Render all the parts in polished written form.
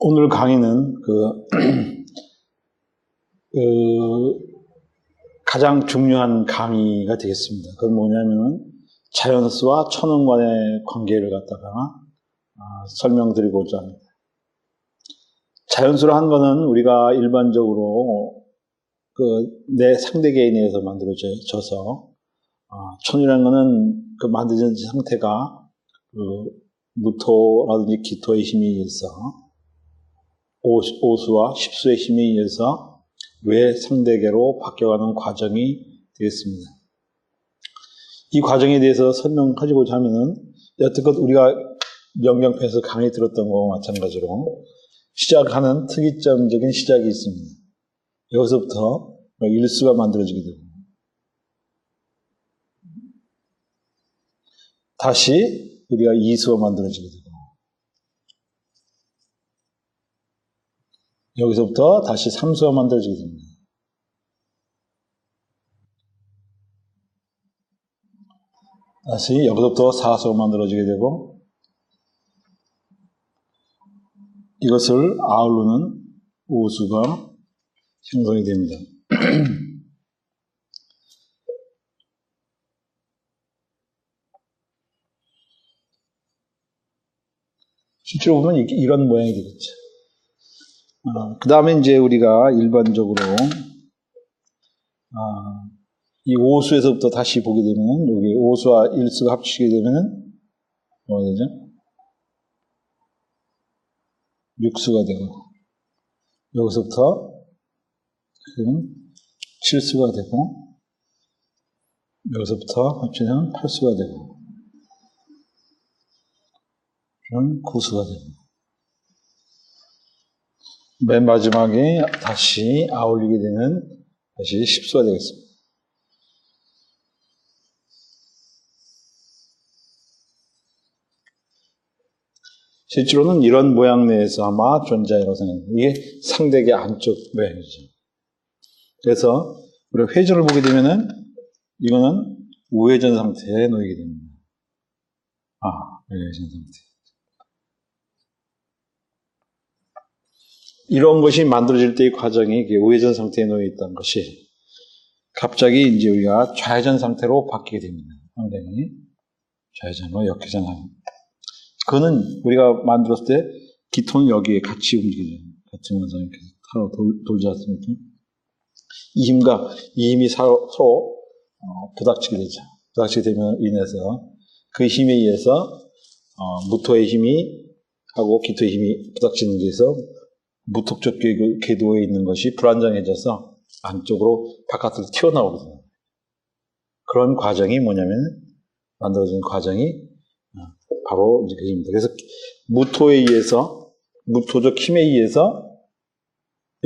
오늘 강의는 가장 중요한 강의가 되겠습니다. 그건 뭐냐면은 자연수와 천원 간의 관계를 갖다가 설명드리고자 합니다. 자연수를 한 거는 우리가 일반적으로 내 상대 개인에 의해서 만들어져서 천이라는 거는 그 만들어진 상태가 무토라든지 기토의 힘에 의해서 오수와 십수의 힘에 의해서 외 상대계로 바뀌어가는 과정이 되겠습니다. 이 과정에 대해서 설명하고자 하면은 여태껏 우리가 명경편에서 강의 들었던 것과 마찬가지로 시작하는 특이점적인 시작이 있습니다. 여기서부터 일수가 만들어지게 되고 다시 우리가 이수가 만들어지게 되고 여기서부터 다시 삼수가 만들어지게 됩니다. 다시 여기서부터 사수가 만들어지게 되고 이것을 아울르는 오수가 형성이 됩니다. 실제로 보면 이런 모양이 되겠죠. 그 다음에 이제 우리가 일반적으로 이 오수에서부터 다시 보게 되면 여기 오수와 일수가 합치게 되면은 뭐가 되죠? 육수가 되고 여기서부터 칠수가 되고 여기서부터 합치면 팔수가 되고 그럼 구수가 되고 맨 마지막에 다시 아울리게 되는 다시 십수가 되겠습니다. 실제로는 이런 모양 내에서 아마 존재라고 생각합니다. 이게 상대계 안쪽 모양이죠. 그래서 우리가 회전을 보게 되면은 이거는 우회전 상태에 놓이게 됩니다. 우회전 상태. 이런 것이 만들어질 때의 과정이 우회전 상태에 놓여 있다는 것이 갑자기 이제 우리가 좌회전 상태로 바뀌게 됩니다. 상당히 좌회전으로 역회전하는. 그거는 우리가 만들었을 때 기토는 여기에 같이 움직이죠. 같이 먼저 이렇게 서로 돌지 않습니까? 이 힘이 서로 부닥치게 되죠. 부닥치게 되면 인해서 그 힘에 의해서 무토의 힘이 하고 기토의 힘이 부닥치는 게 있어 무턱적 궤도에 있는 것이 불안정해져서 안쪽으로 바깥으로 튀어나오거든요. 그런 과정이 뭐냐면 만들어진 과정이 바로 이제 그입니다. 그래서 무토에 의해서 무토적 힘에 의해서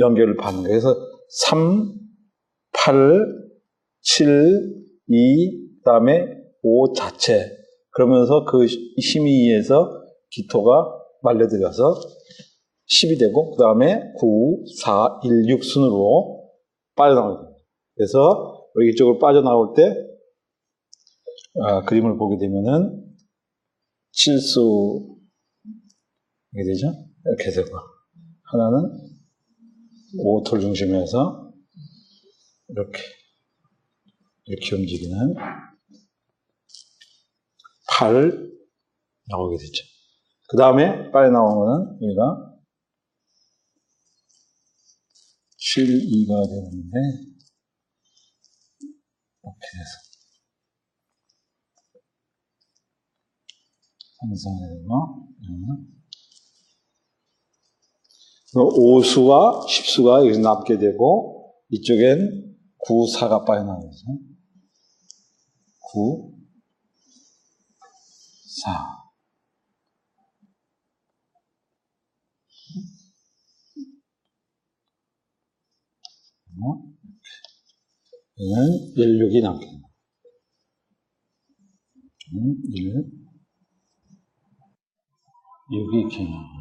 연결을 받는 거예요. 그래서 3, 8, 7, 2, 그다음에 5 자체 그러면서 그 힘에 의해서 기토가 말려들어서 10이 되고 그 다음에 9, 4, 1, 6 순으로 빠져나옵니다. 그래서 여기 이쪽으로 빠져나올 때 그림을 보게 되면은 칠수 이게 되죠? 이렇게 되고 하나는 5토를 중심에서 이렇게 움직이는 8 나오게 되죠. 그 다음에 빨리 나오는 거는 우리가 7, 2가 되는데 이렇게 해서 상상해서 오수와 십수가 여기서 남게 되고 이쪽엔 9, 4가 빠져나오죠. 9, 4 얘는 1, 6이 남게 됩니다. 1, 6이 이렇게 나와요.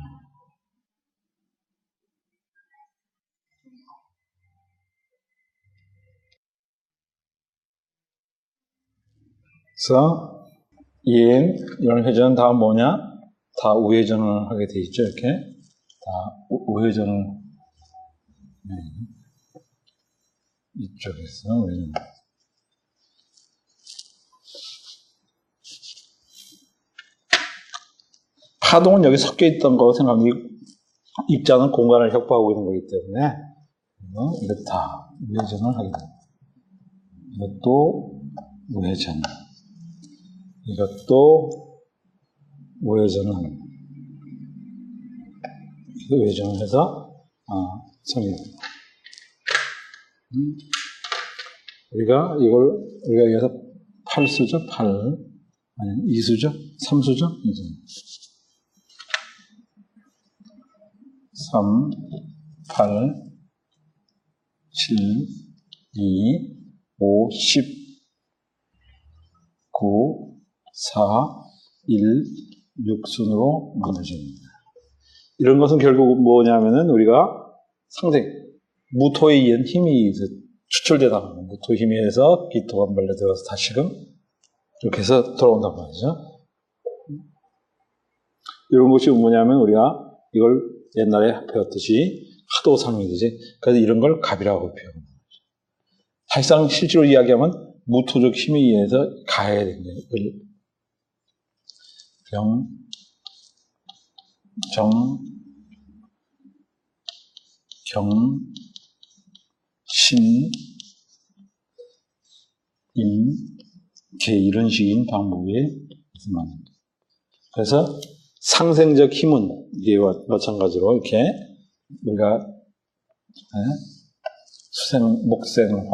그래서 이런 회전은 다 뭐냐? 다 우회전을 하게 돼 있죠. 이렇게 우회전을 이쪽에서 우회전. 파동은 여기 섞여 있던 거 생각하면 입자는 공간을 확보하고 있는 거기 때문에 이거 다 우회전을 하게 됩니다. 이것도 우회전, 이것도 우회전을 하는 거예요. 우회전을 해서 성립됩니다. 우리가 여기서 8수죠? 8 아니 2수죠? 3수죠? 3, 8, 7, 2, 5, 10, 9, 4, 1, 6순으로 만들어집니다. 이런 것은 결국 뭐냐면은 우리가 무토에 의한 힘이 추출되다 보면 무토 힘에 의해서 기토가 말려 들어가서 다시금 이렇게 해서 돌아온단 말이죠. 이런 것이 뭐냐면 우리가 이걸 옛날에 배웠듯이 하도 사용이 되지. 그래서 이런 걸 갑이라고 표현합니다. 사실상 실제로 이야기하면 무토적 힘에 의해서 가해야 되는 거예요. 경, 정, 경, 신, 임, 개 이런 식인 방법에 만듭니다. 그래서 상생적 힘은 이와 마찬가지로 이렇게 우리가 목생화,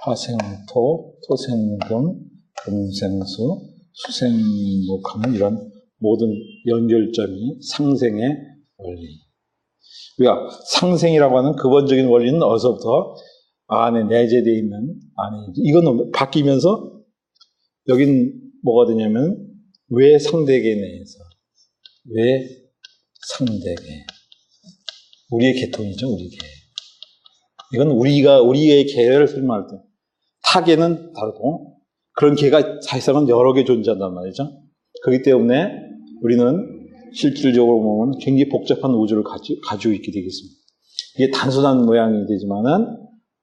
화생토, 토생금, 금생수, 수생목하면 이런 모든 연결점이 상생의 원리. 우리가 상생이라고 하는 근본적인 원리는 어디서부터 안에 내재되어 있는 이거는 바뀌면서 여긴 뭐가 되냐면 외상대계 내에서 외상대계 우리의 계통이죠. 우리 계. 이건 우리의 계를 설명할 때 타계는 다르고 그런 계가 사실상은 여러 개 존재한단 말이죠. 그렇기 때문에 우리는 실질적으로 보면 굉장히 복잡한 우주를 가지고 있게 되겠습니다. 이게 단순한 모양이 되지만은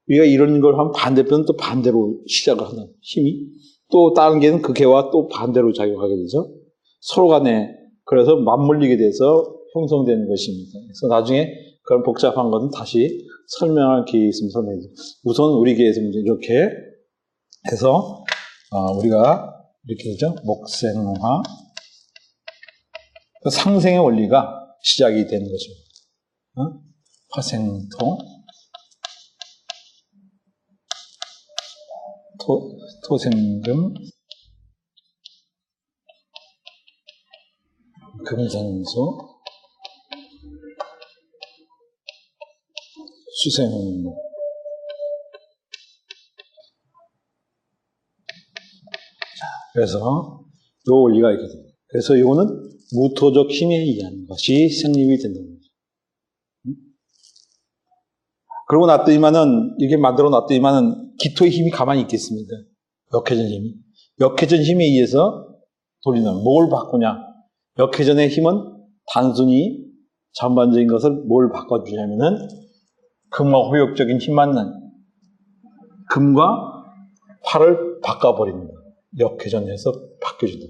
우리가 이런 걸 하면 반대편은 또 반대로 시작을 하는 힘이 또 다른 개는 그 개와 또 반대로 작용하게 되죠. 서로 간에 그래서 맞물리게 돼서 형성되는 것입니다. 그래서 나중에 그런 복잡한 것은 다시 설명할 기회 있으면 설명해 주세요. 우선 우리 개에서 이렇게 해서 우리가 이렇게 되죠. 목생화 상생의 원리가 시작이 되는 거죠. 화생토 토생금 금생수 수생목 그래서 이 원리가 이렇게 됩니다. 그래서 이거는 무토적 힘에 의한 것이 성립이 된다는 거죠. 그러고 놨더니만은 이렇게 만들어 놨더니만은 기토의 힘이 가만히 있겠습니다. 역회전 힘이. 역회전 힘에 의해서 돌리는 뭘 바꾸냐? 역회전의 힘은 단순히 전반적인 것을 뭘 바꿔주냐면은 금과 호역적인 힘만 금과 화를 바꿔버립니다. 역회전해서 바뀌어준다.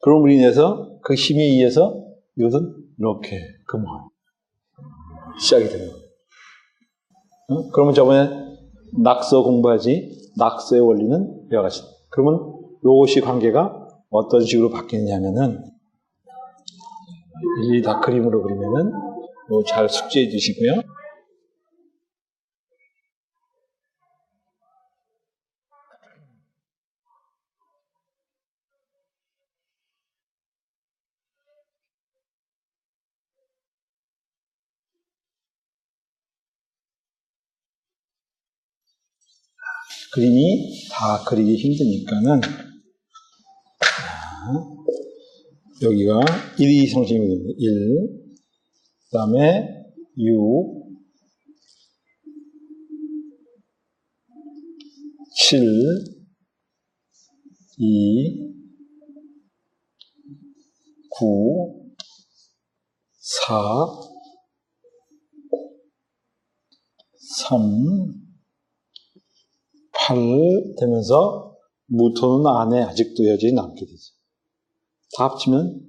그럼으로 인해서 그 힘에 의해서 이것은 이렇게 금화 시작이 되는 거예요. 그러면 저번에 낙서 공부하지 낙서의 원리는 배워가시다. 그러면 이것이 관계가 어떤 식으로 바뀌느냐면은 일일이 다 그림으로 그리면은 잘 숙지해 주시고요. 그림이 다 그리기 힘드니까는 여기가 1, 2 성심이 됩니다. 1, 그 다음에 6, 7, 2, 9, 4, 3, 8 되면서 무토는 안에 아직도 여전히 남게 되죠. 다 합치면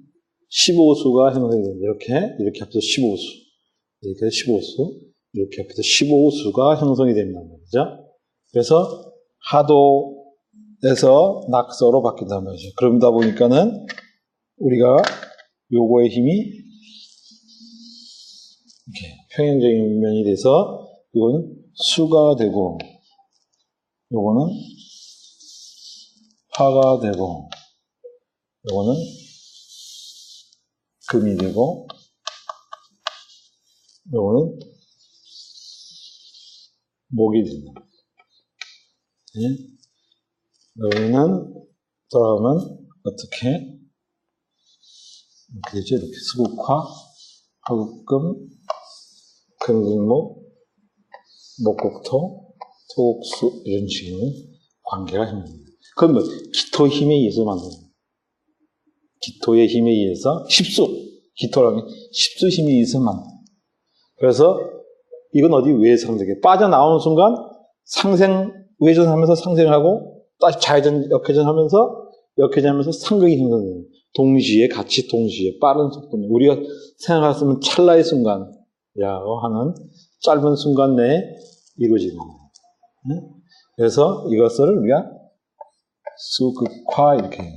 15수가 형성이 됩니다. 이렇게 합해서 15수. 이렇게 15수. 이렇게 합해서 15수가 형성이 된단 말이죠. 그래서 하도에서 낙서로 바뀐단 말이죠. 그러다 보니까는 우리가 요거의 힘이 이렇게 평행적인 면이 돼서 이거는 수가 되고 요거는 화가 되고 요거는 금이 되고 요거는 목이 된다. 예? 여기는 돌아오면 어떻게 이렇게 되죠? 이렇게 수국화, 화극금, 금극목, 목국토, 토옥수 이런 식의 관계가 형성됩니다. 그건 뭐 기토 힘에 의해서 만드는 거예요. 기토의 힘에 의해서 기토라는 게 십수 힘에 의해서 만드는 거예요. 그래서 이건 어디 외상되게 빠져나오는 순간 우회전하면서 상생하고 다시 좌회전, 역회전하면서 상극이 형성돼요. 같이 동시에 빠른 속도로 우리가 생각했으면 찰나의 순간이라고 하는 짧은 순간 내에 이루어지는 거예요. 그래서 이것을 우리가 수극화 이렇게 해요.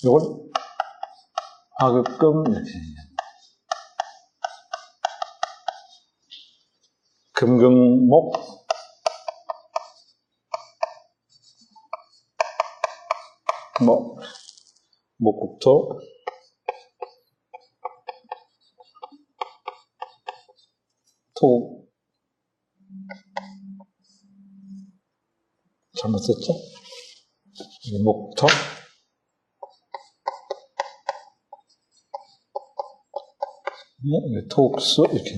이걸 화극금 이렇게 해요. 금극목, 목국토, 토, 잘못 썼죠? 목토, 토옥수, 이렇게.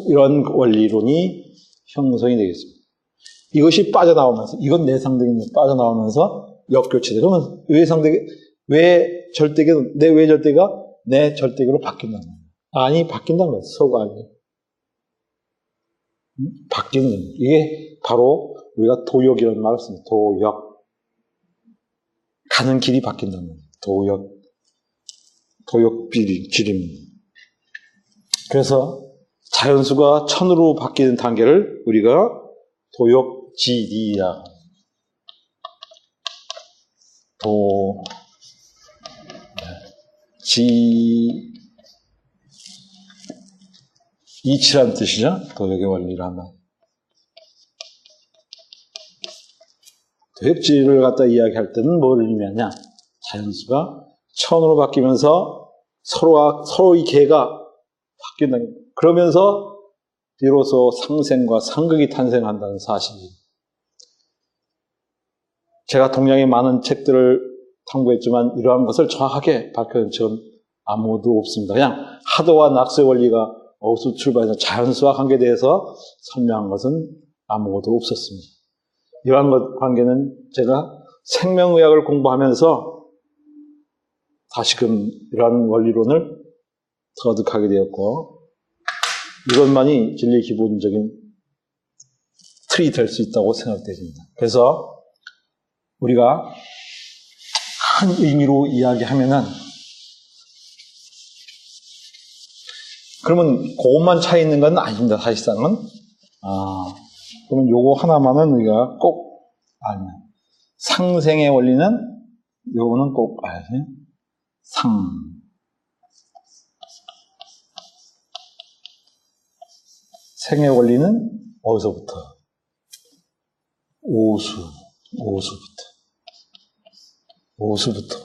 이런 원리론이 형성이 되겠습니다. 이것이 빠져나오면서, 이건 내상대기는 빠져나오면서 역교체돼. 그러면 내 외절대가 내 절대기로 바뀐다는 거예요. 안이 바뀐다는 거예요. 속안이. 바뀌는 거예요. 이게 바로 우리가 도역이라는 말을 씁니다. 도역. 가는 길이 바뀐다는 거예요. 도역지림. 그래서 자연수가 천으로 바뀌는 단계를 우리가 도역지리라. 이치라는 뜻이죠. 도역의 원리라는. 도역지를 갖다 이야기할 때는 뭘 의미하냐? 자연수가 천으로 바뀌면서 서로의 개가 바뀐다. 그러면서 비로소 상생과 상극이 탄생한다는 사실이. 제가 동양의 많은 책들을 탐구했지만 이러한 것을 정확하게 밝혀낸 책은 아무도 없습니다. 그냥 하도와 낙서의 원리가 어디서 출발해서 자연수와 관계에 대해서 설명한 것은 아무것도 없었습니다. 이러한 관계는 제가 생명의학을 공부하면서 다시금 이러한 원리론을 터득하게 되었고, 이것만이 진리의 기본적인 틀이 될 수 있다고 생각됩니다. 그래서 우리가 한 의미로 이야기하면은, 그러면 그것만 차이 있는 건 아닙니다. 사실상은. 그러면 요거 하나만은 우리가 꼭 알면, 상생의 원리는 요거는 꼭 알아야지. 생의 원리는 어디서부터? 오수부터.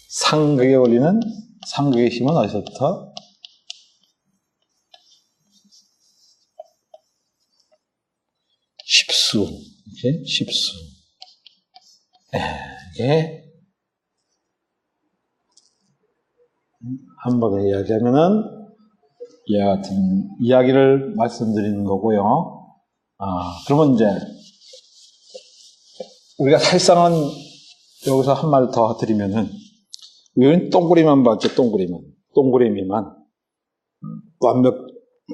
상극의 원리는, 상극의 힘은 어디서부터? 십수. 이렇게 십수. 이게 한 번에 이야기하면은 이와 같은 이야기를 말씀드리는 거고요. 그러면 이제 우리가 사실상은 여기서 한 말 더 드리면은, 우리는 동그라미만 봤죠, 동그라미만. 동그라미만.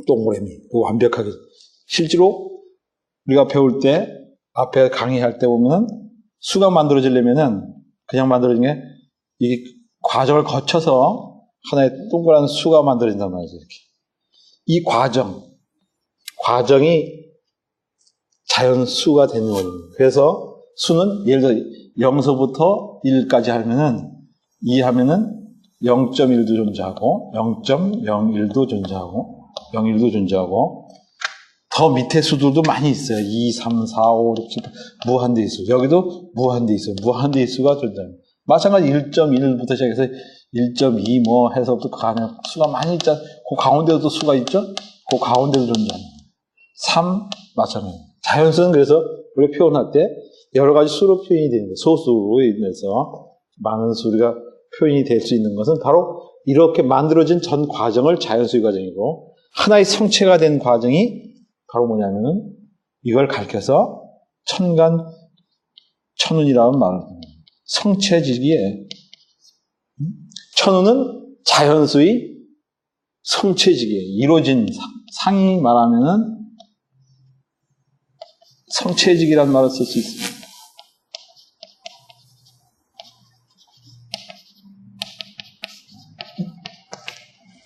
동그라미. 완벽하게. 실제로 우리가 배울 때, 앞에 강의할 때 보면은, 수가 만들어지려면은, 그냥 만들어진 게, 이 과정을 거쳐서 하나의 동그란 수가 만들어진단 말이죠, 이렇게. 이 과정이 자연수가 되는 거예요. 그래서 수는 예를 들어 0서부터 1까지 하면은 2 하면은 0.1도 존재하고 0.01도 존재하고 01도 존재하고 더 밑에 수들도 많이 있어요. 2, 3, 4, 5, 6, 7, 무한대수. 여기도 무한대수. 무한대수가 존재합니다. 마찬가지 1.1부터 시작해서 1.2 뭐 해서부터 그 안에 수가 많이 있잖아요. 그 가운데도 수가 있죠? 그 가운데도 존재합니다. 3 마찬가지. 자연수는 그래서 우리가 표현할 때 여러 가지 수로 표현이 되는 거예요. 소수로 인해서 많은 수가 표현이 될 수 있는 것은 바로 이렇게 만들어진 전 과정을 자연수의 과정이고 하나의 성체가 된 과정이 바로 뭐냐면은 이걸 가르쳐서 천운이라는 말을 합니다. 성체지기에 천운은 자연수의 성체지기에 이루어진 상이 말하면은 성체지기라는 말을 쓸 수 있습니다.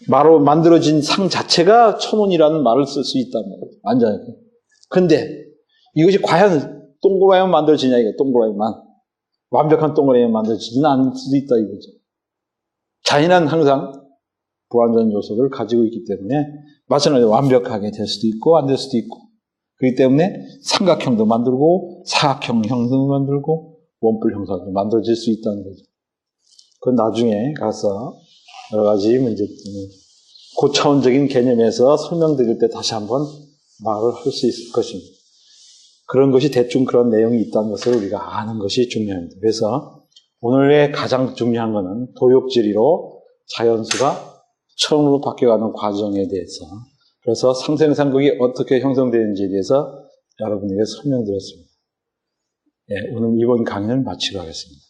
바로 만들어진 상 자체가 천운이라는 말을 쓸 수 있단 말이에요. 완전히. 근데 이것이 과연 동그라미만 만들어지냐 이게 동그라미만 완벽한 동그라미만 만들어지지는 않을 수도 있다 이거죠. 자연은 항상 불완전 요소를 가지고 있기 때문에 마찬가지로 완벽하게 될 수도 있고 안 될 수도 있고 그렇기 때문에 삼각형도 만들고 사각형 형성도 만들고 원뿔 형성도 만들어질 수 있다는 거죠. 그건 나중에 가서 여러 가지 문제 때문에 고차원적인 개념에서 설명드릴 때 다시 한번 말을 할 수 있을 것입니다. 그런 것이 대충 그런 내용이 있다는 것을 우리가 아는 것이 중요합니다. 그래서 오늘의 가장 중요한 것은 도욕질이로 자연수가 처음으로 바뀌어가는 과정에 대해서 그래서 상생상극이 어떻게 형성되는지에 대해서 여러분에게 설명드렸습니다. 네, 오늘 이번 강의는 마치도록 하겠습니다.